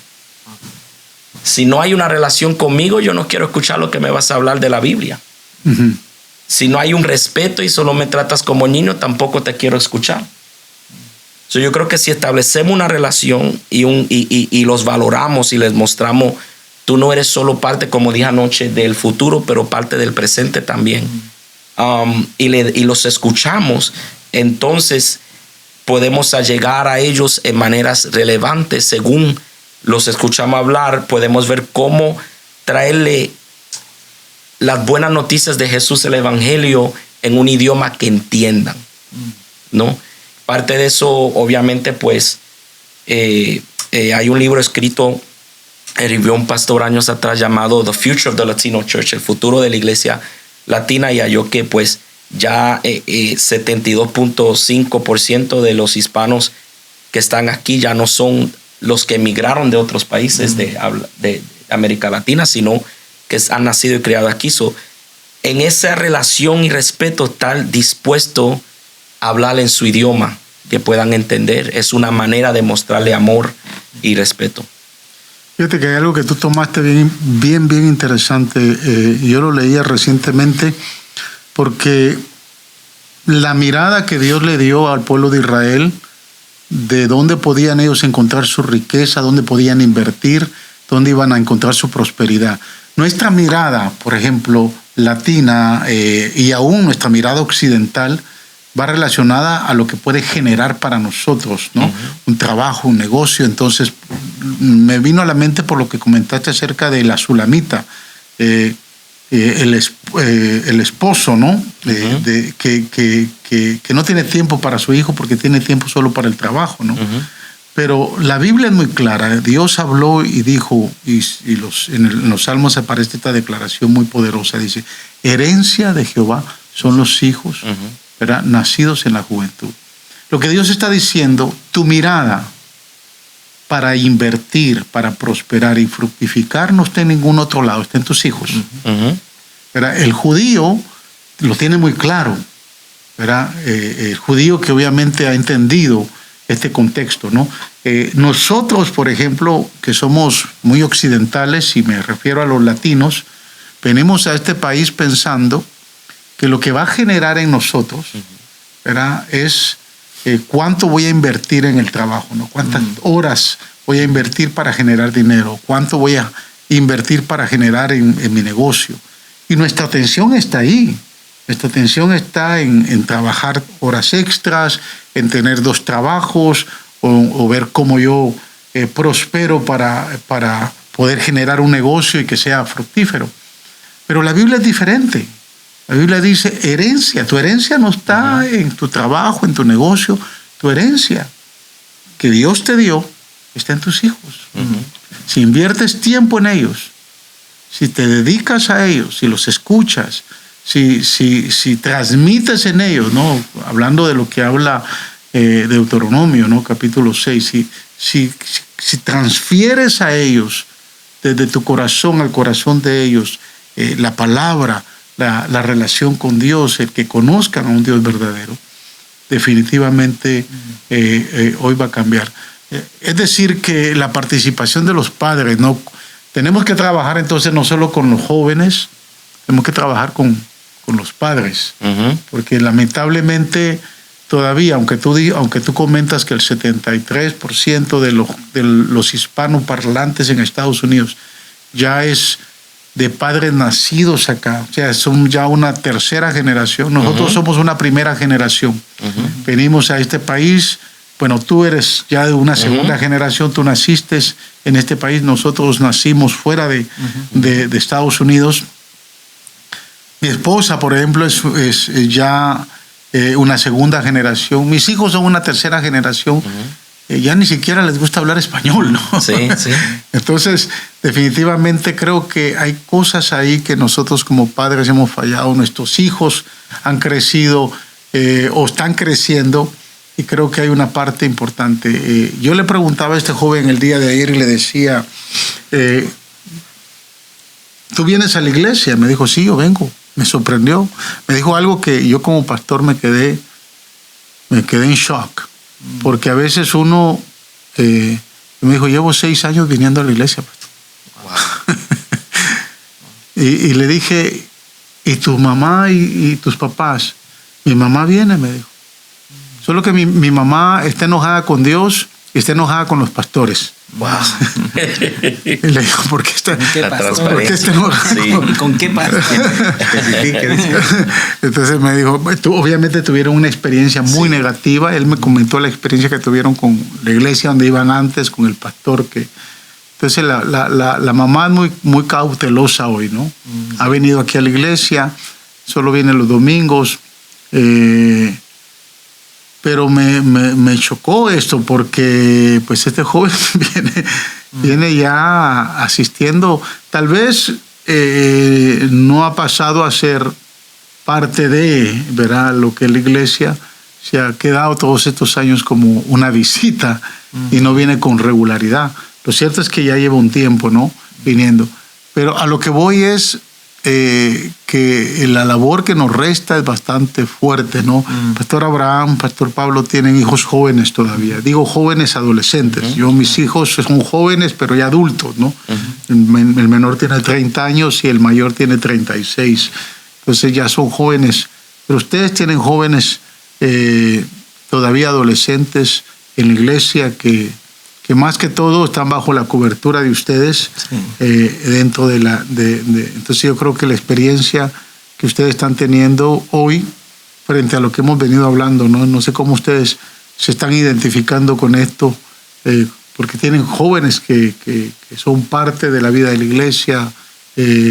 Si no hay una relación conmigo, yo no quiero escuchar lo que me vas a hablar de la Biblia. Si no hay un respeto y solo me tratas como niño, tampoco te quiero escuchar. So, yo creo que si establecemos una relación y los valoramos y les mostramos, tú no eres solo parte, como dije anoche, del futuro, pero parte del presente también. Y los escuchamos, entonces podemos llegar a ellos en maneras relevantes. Según los escuchamos hablar, podemos ver cómo traerle las buenas noticias de Jesús, el Evangelio, en un idioma que entiendan, ¿no? Parte de eso, obviamente, pues, hay un libro escrito, escribió un pastor años atrás, llamado The Future of the Latino Church, el futuro de la iglesia latina, y halló que pues ya 72.5% de los hispanos que están aquí ya no son los que emigraron de otros países de América Latina, sino que han nacido y criado aquí. So, en esa relación y respeto, estar dispuesto a hablar en su idioma que puedan entender, es una manera de mostrarle amor y respeto. Fíjate que hay algo que tú tomaste bien interesante. Yo lo leía recientemente, porque la mirada que Dios le dio al pueblo de Israel, de dónde podían ellos encontrar su riqueza, dónde podían invertir, dónde iban a encontrar su prosperidad. Nuestra mirada, por ejemplo, latina, y aún nuestra mirada occidental, va relacionada a lo que puede generar para nosotros, ¿no? Un trabajo, un negocio. Entonces, me vino a la mente por lo que comentaste acerca de la Sulamita, el esposo, ¿no? Que no tiene tiempo para su hijo porque tiene tiempo solo para el trabajo, ¿no? Pero la Biblia es muy clara. Dios habló y dijo, en los Salmos aparece esta declaración muy poderosa. Dice: herencia de Jehová son los hijos, ¿verdad?, nacidos en la juventud. Lo que Dios está diciendo: tu mirada para invertir, para prosperar y fructificar no está en ningún otro lado, está en tus hijos. ¿Verdad? El judío lo tiene muy claro, ¿verdad? El judío que obviamente ha entendido este contexto, ¿no? Nosotros, por ejemplo, que somos muy occidentales, y me refiero a los latinos, venimos a este país pensando que lo que va a generar en nosotros, ¿verdad?, es cuánto voy a invertir en el trabajo, ¿no? Cuántas horas voy a invertir para generar dinero, cuánto voy a invertir para generar en mi negocio. Y nuestra atención está ahí. Nuestra atención está en trabajar horas extras, en tener 2 trabajos, o ver cómo yo prospero para poder generar un negocio y que sea fructífero. Pero la Biblia es diferente. La Biblia dice herencia. Tu herencia no está en tu trabajo, en tu negocio. Tu herencia que Dios te dio está en tus hijos. Si inviertes tiempo en ellos, si te dedicas a ellos, si los escuchas, si transmites en ellos, ¿no? Hablando de lo que habla Deuteronomio, ¿no? Capítulo 6, si transfieres a ellos desde tu corazón al corazón de ellos la palabra, la relación con Dios, el que conozcan a un Dios verdadero, definitivamente hoy va a cambiar. Es decir, que la participación de los padres, ¿no? Tenemos que trabajar entonces no solo con los jóvenes, tenemos que trabajar con los padres, porque lamentablemente todavía, aunque tú comentas que el 73% de los hispanoparlantes en Estados Unidos ya es de padres nacidos acá, o sea, son ya una tercera generación. Nosotros somos una primera generación. Venimos a este país, bueno, tú eres ya de una segunda generación, tú naciste en este país, nosotros nacimos fuera de Estados Unidos. Mi esposa, por ejemplo, es ya una segunda generación. Mis hijos son una tercera generación. Ya ni siquiera les gusta hablar español, ¿no? Sí, sí. Entonces, definitivamente creo que hay cosas ahí que nosotros como padres hemos fallado. Nuestros hijos han crecido o están creciendo y creo que hay una parte importante. Yo le preguntaba a este joven el día de ayer y le decía, ¿tú vienes a la iglesia? Me dijo, sí, yo vengo. Me sorprendió. Me dijo algo que yo como pastor me quedé en shock. Porque a veces uno, me dijo, llevo 6 años viniendo a la iglesia. Wow. y le dije, ¿y tu mamá y tus papás? Mi mamá viene, me dijo. Solo que mi mamá está enojada con Dios y está enojada con los pastores. Wow. Y le digo, ¿por qué está enojada? Sí. ¿Con qué parte? Entonces me dijo, obviamente tuvieron una experiencia muy negativa. Él me comentó la experiencia que tuvieron con la iglesia donde iban antes, con el pastor. Entonces la mamá es muy, muy cautelosa hoy, ¿no? Ha venido aquí a la iglesia, solo viene los domingos. Pero me chocó esto porque pues este joven viene ya asistiendo. Tal vez no ha pasado a ser parte de, ¿verdad?, lo que es la iglesia. Se ha quedado todos estos años como una visita y no viene con regularidad. Lo cierto es que ya lleva un tiempo, ¿no?, viniendo. Pero a lo que voy es que la labor que nos resta es bastante fuerte, ¿no? Pastor Abraham, Pastor Pablo tienen hijos jóvenes todavía. Digo jóvenes adolescentes. Yo, mis hijos son jóvenes, pero ya adultos, ¿no? El menor tiene 30 años y el mayor tiene 36. Entonces ya son jóvenes. Pero ustedes tienen jóvenes todavía adolescentes en la iglesia que más que todo están bajo la cobertura de ustedes, dentro de entonces yo creo que la experiencia que ustedes están teniendo hoy frente a lo que hemos venido hablando, no sé cómo ustedes se están identificando con esto, porque tienen jóvenes que son parte de la vida de la iglesia,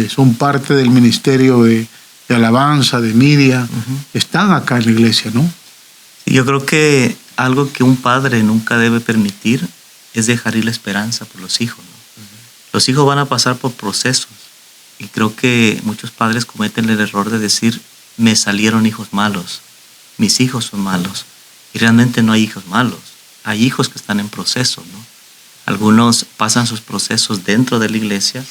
son parte del ministerio de alabanza, de Miria, están acá en la iglesia, ¿no? Yo creo que algo que un padre nunca debe permitir es dejar ir la esperanza por los hijos, ¿no? Los hijos van a pasar por procesos y creo que muchos padres cometen el error de decir, me salieron hijos malos, mis hijos son malos, y realmente no hay hijos malos, hay hijos que están en proceso, ¿no? Algunos pasan sus procesos dentro de la iglesia,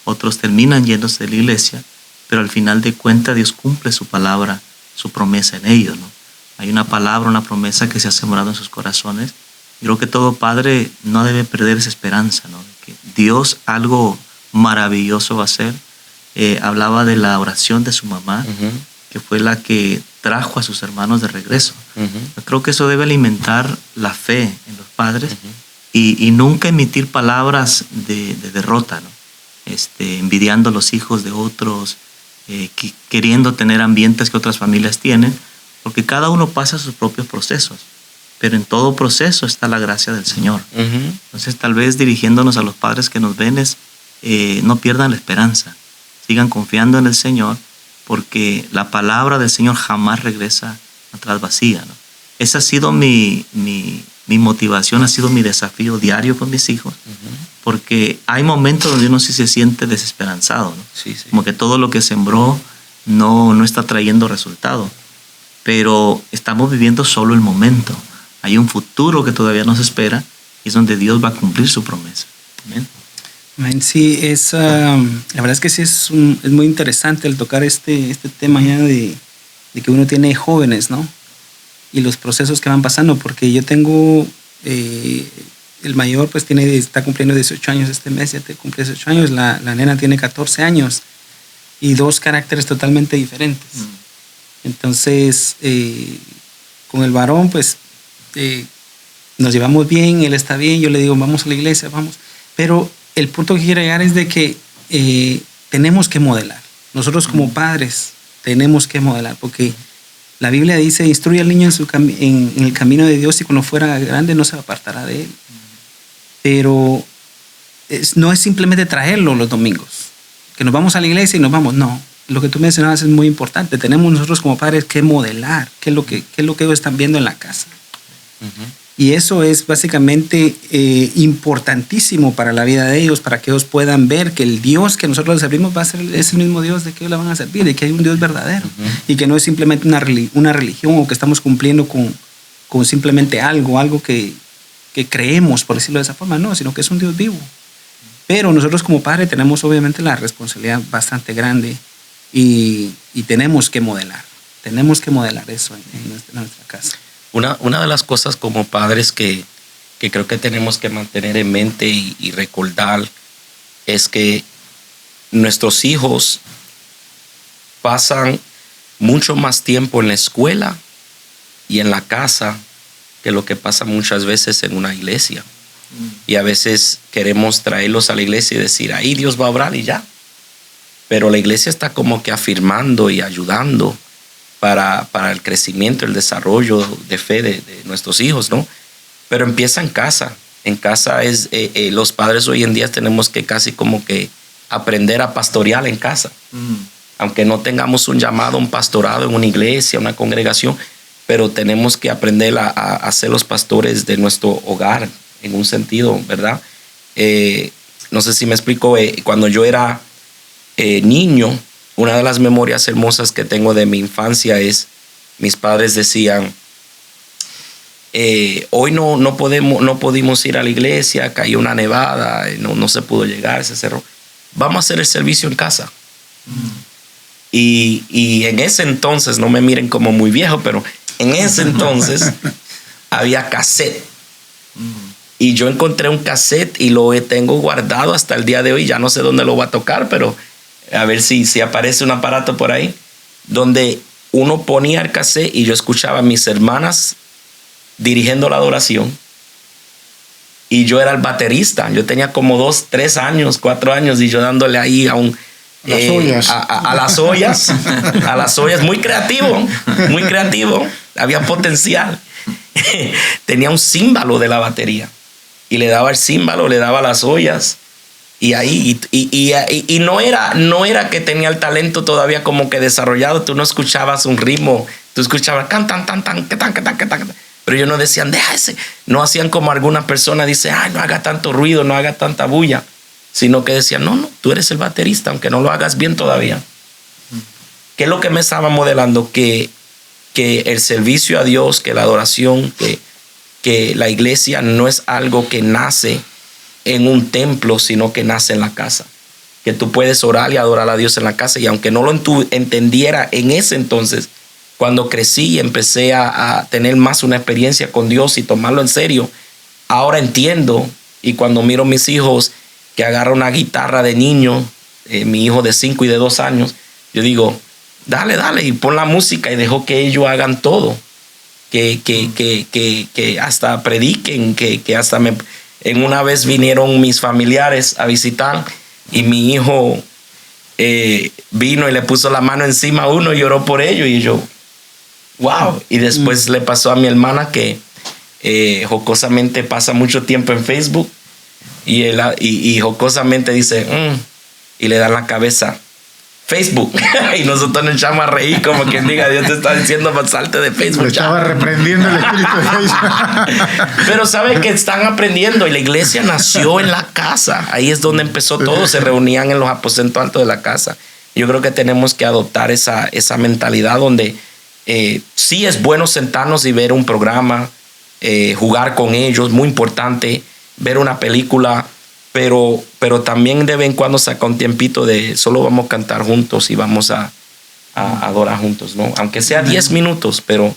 otros terminan yéndose de la iglesia, pero al final de cuentas Dios cumple su palabra, su promesa en ellos, ¿no? Hay una palabra, una promesa que se ha sembrado en sus corazones. Creo que todo padre no debe perder esa esperanza, ¿no? Que Dios algo maravilloso va a hacer. Hablaba de la oración de su mamá, que fue la que trajo a sus hermanos de regreso. Creo que eso debe alimentar la fe en los padres y nunca emitir palabras de derrota, ¿no? Envidiando a los hijos de otros, queriendo tener ambientes que otras familias tienen, porque cada uno pasa sus propios procesos. Pero en todo proceso está la gracia del Señor. Entonces, tal vez dirigiéndonos a los padres que nos ven, no pierdan la esperanza. Sigan confiando en el Señor, porque la palabra del Señor jamás regresa atrás vacía, ¿no? Esa ha sido mi motivación, ha sido mi desafío diario con mis hijos, porque hay momentos donde uno sí se siente desesperanzado, ¿no? Sí, sí. Como que todo lo que sembró no está trayendo resultado, pero estamos viviendo solo el momento. Hay un futuro que todavía nos espera y es donde Dios va a cumplir su promesa. Amén. Amén. Sí, la verdad es que sí es muy interesante el tocar este tema ya de que uno tiene jóvenes, ¿no? Y los procesos que van pasando, porque yo tengo, el mayor pues está cumpliendo 18 años este mes, ya te cumple 18 años, la nena tiene 14 años y dos caracteres totalmente diferentes. Entonces, con el varón pues nos llevamos bien, él está bien, yo le digo vamos a la iglesia, vamos, pero el punto que quiero llegar es de que tenemos que modelar. Nosotros como padres tenemos que modelar, porque la Biblia dice, instruye al niño en el camino de Dios y cuando fuera grande no se apartará de él. Pero no es simplemente traerlo los domingos, que nos vamos a la iglesia y nos vamos. No, lo que tú mencionabas es muy importante. Tenemos nosotros como padres que modelar qué es lo que ellos están viendo en la casa. Y eso es básicamente importantísimo para la vida de ellos, para que ellos puedan ver que el Dios que nosotros les servimos es el mismo Dios de que ellos le van a servir, de que hay un Dios verdadero y que no es simplemente una religión o que estamos cumpliendo con simplemente algo que creemos, por decirlo de esa forma, no, sino que es un Dios vivo. Pero nosotros como padres tenemos obviamente la responsabilidad bastante grande y tenemos que modelar eso en nuestra casa. Una de las cosas como padres que creo que tenemos que mantener en mente y recordar es que nuestros hijos pasan mucho más tiempo en la escuela y en la casa que lo que pasa muchas veces en una iglesia. Y a veces queremos traerlos a la iglesia y decir, ahí Dios va a obrar y ya. Pero la iglesia está como que afirmando y ayudando para el crecimiento, el desarrollo de fe de nuestros hijos, ¿no? Pero empieza en casa. En casa los padres hoy en día tenemos que casi como que aprender a pastorear en casa. Aunque no tengamos un llamado, un pastorado en una iglesia, una congregación, pero tenemos que aprender a ser los pastores de nuestro hogar, en un sentido, ¿verdad? No sé si me explico. Cuando yo era niño, una de las memorias hermosas que tengo de mi infancia es, mis padres decían, hoy no pudimos ir a la iglesia, cayó una nevada, no se pudo llegar, se cerró. Vamos a hacer el servicio en casa. Y en ese entonces, no me miren como muy viejo, pero en ese entonces había cassette. Y yo encontré un cassette y lo tengo guardado hasta el día de hoy. Ya no sé dónde lo voy a tocar, pero a ver si aparece un aparato por ahí, donde uno ponía el cassette y yo escuchaba a mis hermanas dirigiendo la adoración y yo era el baterista. Yo tenía como 2, 3 años, 4 años y yo dándole ahí a las ollas, muy creativo, había potencial. Tenía un címbalo de la batería y le daba el címbalo, le daba las ollas. Y ahí, y no era que tenía el talento todavía como que desarrollado. Tú no escuchabas un ritmo, tú escuchabas can, tan, tan, tan, tan, tan, tan, tan. Pero ellos no decían, déjase. No hacían como alguna persona dice, ay, no haga tanto ruido, no haga tanta bulla. Sino que decían, no, tú eres el baterista, aunque no lo hagas bien todavía. ¿Qué es lo que me estaba modelando? Que el servicio a Dios, que la adoración, que la iglesia no es algo que nace en un templo, sino que nace en la casa. Que tú puedes orar y adorar a Dios en la casa. Y aunque no lo entendiera en ese entonces, cuando crecí y empecé a tener más una experiencia con Dios y tomarlo en serio, ahora entiendo. Y cuando miro a mis hijos que agarran una guitarra de niño, mi hijo de 5 y de 2 años, yo digo, dale, y pon la música y dejo que ellos hagan todo. Que hasta prediquen, que hasta en una vez vinieron mis familiares a visitar y mi hijo vino y le puso la mano encima a uno y oró por ello y yo, wow. Y después le pasó a mi hermana que jocosamente pasa mucho tiempo en Facebook y jocosamente dice, y le da la cabeza, Facebook. Y nosotros nos echamos a reír como quien diga, Dios te está diciendo, salte de Facebook. Lo estaba reprendiendo el espíritu de Facebook. Pero saben que están aprendiendo y la iglesia nació en la casa. Ahí es donde empezó todo. Se reunían en los aposentos altos de la casa. Yo creo que tenemos que adoptar esa mentalidad donde sí es bueno sentarnos y ver un programa, jugar con ellos, muy importante, ver una película, pero también de vez en cuando saca un tiempito de solo vamos a cantar juntos y vamos a adorar juntos, ¿no? Aunque sea 10 minutos, pero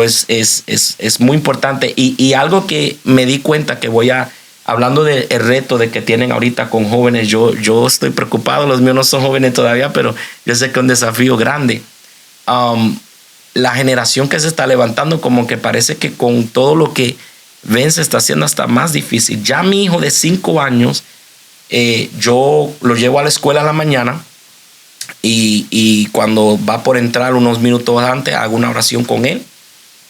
es muy importante. Y algo que me di cuenta que hablando del reto de que tienen ahorita con jóvenes, yo estoy preocupado, los míos no son jóvenes todavía, pero yo sé que es un desafío grande. La generación que se está levantando, como que parece que con todo lo que ven se está haciendo hasta más difícil. Ya mi hijo de 5 años, yo lo llevo a la escuela en la mañana y cuando va por entrar unos minutos antes hago una oración con él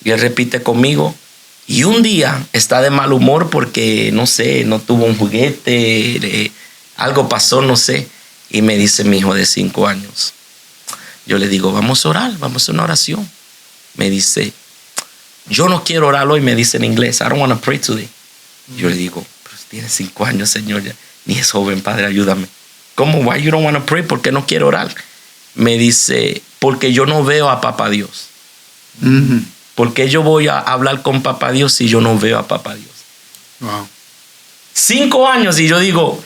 y él repite conmigo. Y un día está de mal humor porque, no sé, no tuvo un juguete, algo pasó, no sé. Y me dice mi hijo de 5 años. Yo le digo, vamos a orar, vamos a hacer una oración. Me dice, yo no quiero orar hoy, me dice en inglés. I don't want to pray today. Yo le digo, pero tiene 5 años, Señor, ya ni es joven, Padre, ayúdame. ¿Cómo? Why you don't want to pray? ¿Por qué no quiero orar? Me dice, porque yo no veo a Papá Dios. Mm-hmm. ¿Por qué yo voy a hablar con Papá Dios si yo no veo a Papá Dios? Wow. 5 años y yo digo,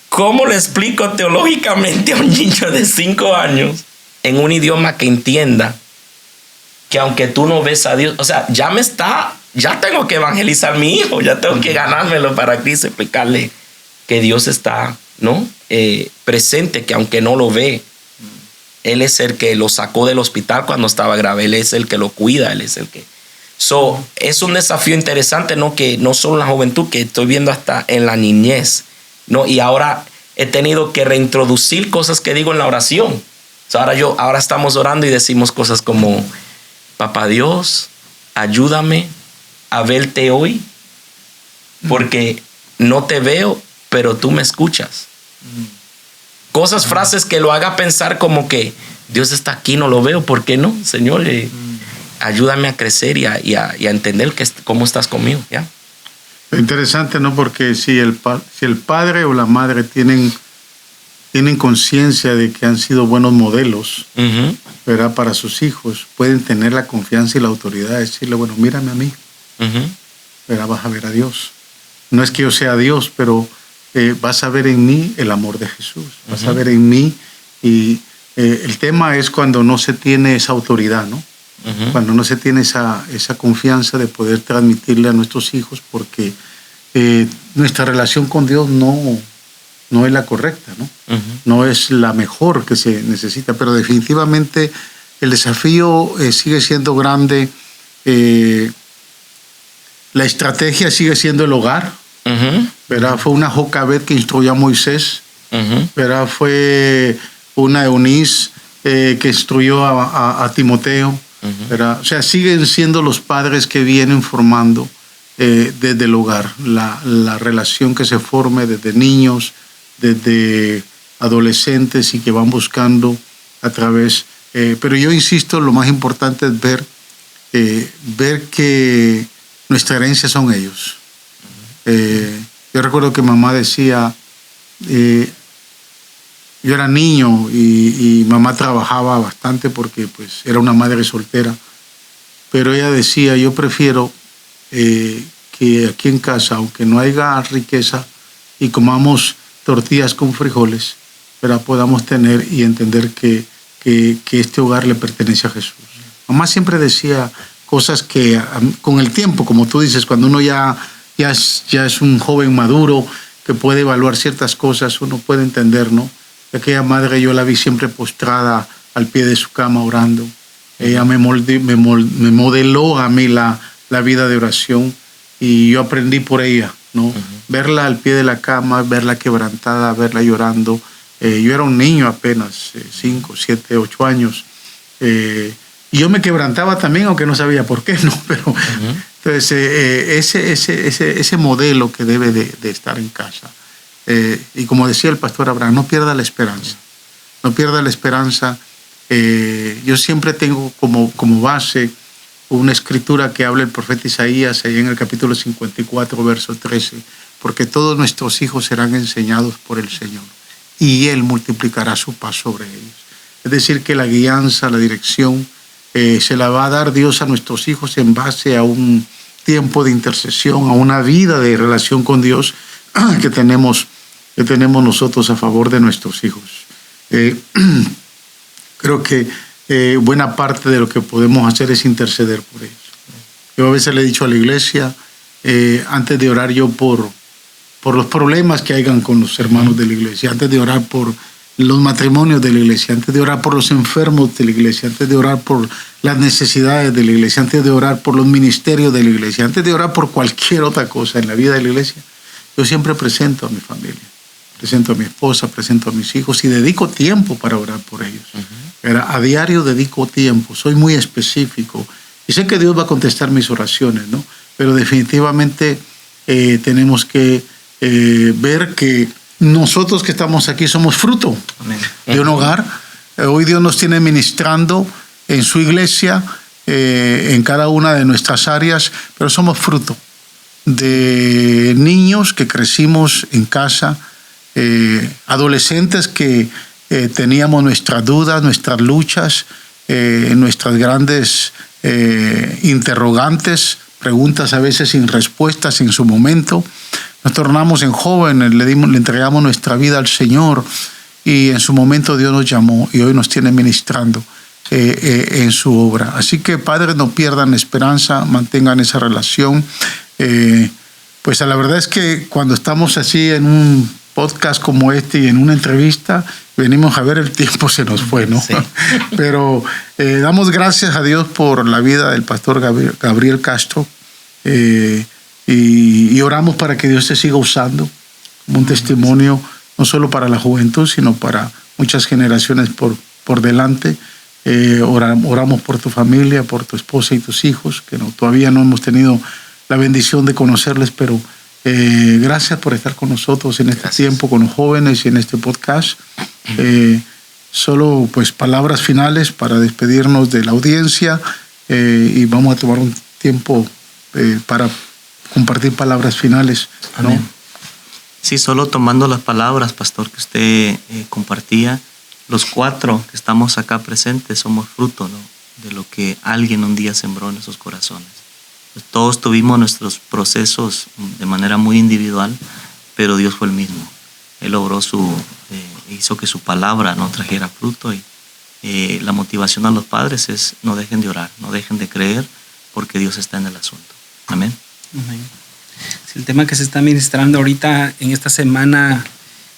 ¿cómo le explico teológicamente a un niño de 5 años en un idioma que entienda que aunque tú no ves a Dios, o sea, ya tengo que evangelizar a mi hijo, ya tengo que ganármelo para Cristo, explicarle que Dios está, ¿no? Presente, que aunque no lo ve, Él es el que lo sacó del hospital cuando estaba grave, Él es el que lo cuida, Él es el que... es un desafío interesante, ¿no? Que no solo en la juventud, que estoy viendo hasta en la niñez, ¿no? Y ahora he tenido que reintroducir cosas que digo en la oración. O sea, ahora estamos orando y decimos cosas como, Papá Dios, ayúdame a verte hoy, porque no te veo, pero tú me escuchas. Cosas, frases que lo haga pensar como que Dios está aquí, no lo veo, ¿por qué no? Señor, ayúdame a crecer y a entender cómo estás conmigo, ¿ya? Interesante, ¿no? Porque si el padre o la madre tienen conciencia de que han sido buenos modelos, Uh-huh. ¿verdad? Para sus hijos, pueden tener la confianza y la autoridad de decirle, bueno, mírame a mí, Uh-huh. ¿verdad? Vas a ver a Dios. No es que yo sea Dios, pero vas a ver en mí el amor de Jesús, vas Uh-huh. a ver en mí. Y el tema es cuando no se tiene esa autoridad, ¿no? Uh-huh. Cuando no se tiene esa confianza de poder transmitirle a nuestros hijos, porque nuestra relación con Dios no es la correcta, ¿no? Uh-huh. No es la mejor que se necesita, pero definitivamente el desafío sigue siendo grande. La estrategia sigue siendo el hogar, Uh-huh. ¿verdad? Fue una Jocabed que instruyó a Moisés, Uh-huh. ¿verdad? Fue una Eunice que instruyó a Timoteo, Uh-huh. ¿verdad? O sea, siguen siendo los padres que vienen formando desde el hogar, la relación que se forme desde niños, desde adolescentes y que van buscando a través. Pero yo insisto, lo más importante es ver que nuestra herencia son ellos. Yo recuerdo que mamá decía, yo era niño y mamá trabajaba bastante porque pues era una madre soltera, pero ella decía, yo prefiero que aquí en casa, aunque no haya riqueza y comamos tortillas con frijoles, pero podamos tener y entender que este hogar le pertenece a Jesús. Mamá siempre decía cosas que con el tiempo, como tú dices, cuando uno ya es un joven maduro que puede evaluar ciertas cosas, uno puede entender, ¿no? Aquella madre yo la vi siempre postrada al pie de su cama orando. Ella me modeló a mí la vida de oración y yo aprendí por ella, ¿no? Uh-huh. Verla al pie de la cama, verla quebrantada, verla llorando. Yo era un niño apenas, 5, 7, 8 años. Y yo me quebrantaba también, aunque no sabía por qué, ¿no? Pero uh-huh. Entonces, ese modelo que debe de estar en casa. Y como decía el pastor Abraham, no pierda la esperanza. no pierda la esperanza. Yo siempre tengo como base una escritura que habla el profeta Isaías ahí en el capítulo 54, verso 13, porque todos nuestros hijos serán enseñados por el Señor y Él multiplicará su paz sobre ellos. Es decir, que la guianza, la dirección, se la va a dar Dios a nuestros hijos en base a un tiempo de intercesión, a una vida de relación con Dios que tenemos nosotros a favor de nuestros hijos. Creo que buena parte de lo que podemos hacer es interceder por ellos. Yo a veces le he dicho a la iglesia, antes de orar yo por los problemas que hayan con los hermanos de la iglesia, antes de orar por los matrimonios de la iglesia, antes de orar por los enfermos de la iglesia, antes de orar por las necesidades de la iglesia, antes de orar por los ministerios de la iglesia, antes de orar por cualquier otra cosa en la vida de la iglesia, yo siempre presento a mi familia, presento a mi esposa, presento a mis hijos y dedico tiempo para orar por ellos. A diario dedico tiempo, soy muy específico y sé que Dios va a contestar mis oraciones, ¿no? Pero definitivamente tenemos que ver que nosotros que estamos aquí somos fruto de un hogar. Hoy Dios nos tiene ministrando en su iglesia, en cada una de nuestras áreas, pero somos fruto de niños que crecimos en casa, adolescentes que teníamos nuestras dudas, nuestras luchas, nuestras grandes interrogantes, preguntas a veces sin respuestas en su momento. Nos tornamos en jóvenes, le entregamos nuestra vida al Señor y en su momento Dios nos llamó y hoy nos tiene ministrando en su obra. Así que padres, no pierdan esperanza, mantengan esa relación. Pues la verdad es que cuando estamos así en un podcast como este y en una entrevista, venimos a ver el tiempo se nos fue, ¿no? Sí. Pero damos gracias a Dios por la vida del pastor Gabriel Castro y oramos para que Dios te siga usando como un testimonio, no solo para la juventud, sino para muchas generaciones por delante. Oramos por tu familia, por tu esposa y tus hijos, que todavía no hemos tenido la bendición de conocerles, pero gracias por estar con nosotros en este tiempo, con los jóvenes y en este podcast. Solo pues palabras finales para despedirnos de la audiencia y vamos a tomar un tiempo para compartir palabras finales, ¿no? Amén. Sí, solo tomando las palabras, pastor, que usted compartía, los 4 que estamos acá presentes somos fruto, ¿no?, de lo que alguien un día sembró en esos corazones. Todos tuvimos nuestros procesos de manera muy individual, pero Dios fue el mismo. Él logró hizo que su palabra no trajera fruto y la motivación a los padres es no dejen de orar, no dejen de creer, porque Dios está en el asunto. Amén. Amén. Sí, el tema que se está ministrando ahorita en esta semana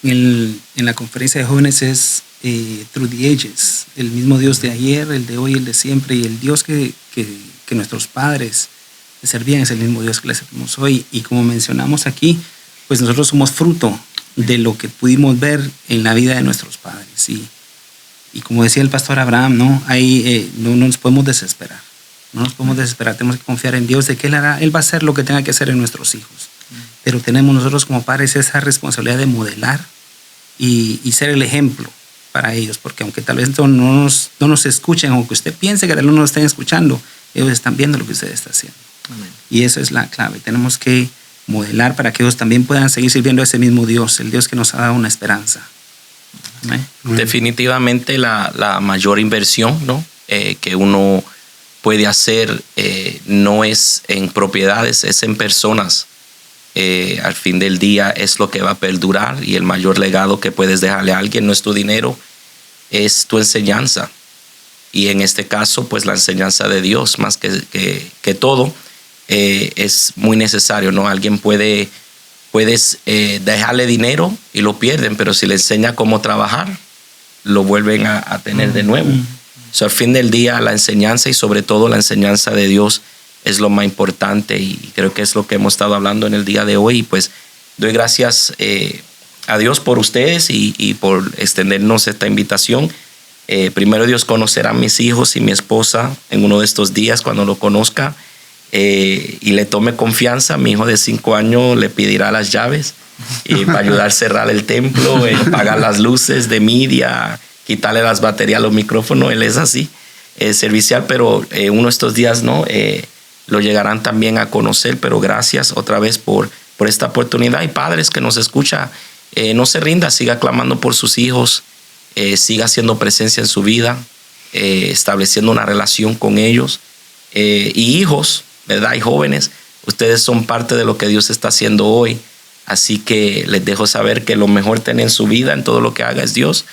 en la conferencia de jóvenes es Through the Ages, el mismo Dios de ayer, el de hoy, el de siempre, y el Dios que nuestros padres servían es el mismo Dios que le servimos hoy. Y como mencionamos aquí, pues nosotros somos fruto de lo que pudimos ver en la vida de nuestros padres. Y como decía el pastor Abraham, ¿no? Ahí no nos podemos desesperar. No nos podemos desesperar, tenemos que confiar en Dios de que Él hará, Él va a hacer lo que tenga que hacer en nuestros hijos. Pero tenemos nosotros como padres esa responsabilidad de modelar y ser el ejemplo para ellos, porque aunque tal vez no nos escuchen, aunque usted piense que tal vez no nos estén escuchando, ellos están viendo lo que usted está haciendo. Amén. Y eso es la clave. Tenemos que modelar para que ellos también puedan seguir sirviendo a ese mismo Dios, el Dios que nos ha dado una esperanza. Amén. Definitivamente la mayor inversión, ¿no?, que uno puede hacer no es en propiedades, es en personas. Al fin del día es lo que va a perdurar, y el mayor legado que puedes dejarle a alguien no es tu dinero, es tu enseñanza. Y en este caso, pues la enseñanza de Dios, más que todo, es muy necesario, ¿no? Alguien puedes dejarle dinero y lo pierden, pero si le enseña cómo trabajar, lo vuelven a tener de nuevo. So, al fin del día, la enseñanza y sobre todo la enseñanza de Dios es lo más importante, y creo que es lo que hemos estado hablando en el día de hoy. Y pues doy gracias a Dios por ustedes y por extendernos esta invitación. Primero Dios conocerá a mis hijos y mi esposa en uno de estos días cuando lo conozca y le tome confianza. Mi hijo de 5 años le pedirá las llaves para ayudar a cerrar el templo, pagar las luces de media, quitarle las baterías a los micrófonos, él es así, servicial, pero uno de estos días no lo llegarán también a conocer, pero gracias otra vez por esta oportunidad. Y padres que nos escuchan, no se rinda, siga clamando por sus hijos, siga haciendo presencia en su vida, estableciendo una relación con ellos, y hijos, ¿verdad? Y jóvenes, ustedes son parte de lo que Dios está haciendo hoy, así que les dejo saber que lo mejor tener en su vida, en todo lo que haga, es Dios,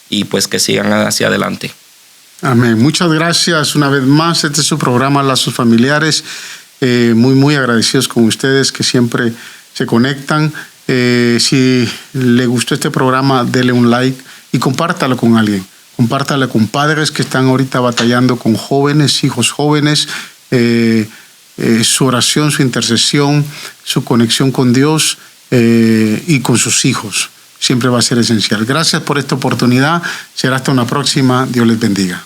y pues que sigan hacia adelante. Amén. Muchas gracias una vez más. Este es su programa Lazos Familiares. Muy agradecidos con ustedes que siempre se conectan. Si le gustó este programa, dele un like y compártalo con alguien. Compártalo con padres que están ahorita batallando con jóvenes, hijos jóvenes. Su oración, su intercesión, su conexión con Dios y con sus hijos siempre va a ser esencial. Gracias por esta oportunidad. Será hasta una próxima. Dios les bendiga.